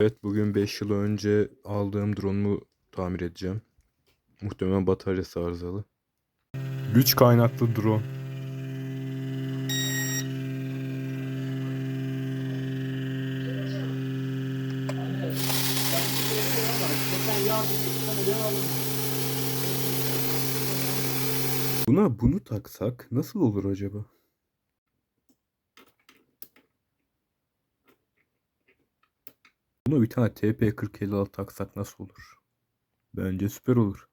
Evet, bugün 5 yıl önce aldığım drone'umu tamir edeceğim. Muhtemelen bataryası arızalı. Güç kaynaklı drone. Buna bunu taksak nasıl olur acaba? Buna bir tane TP4056 taksak nasıl olur? Bence süper olur.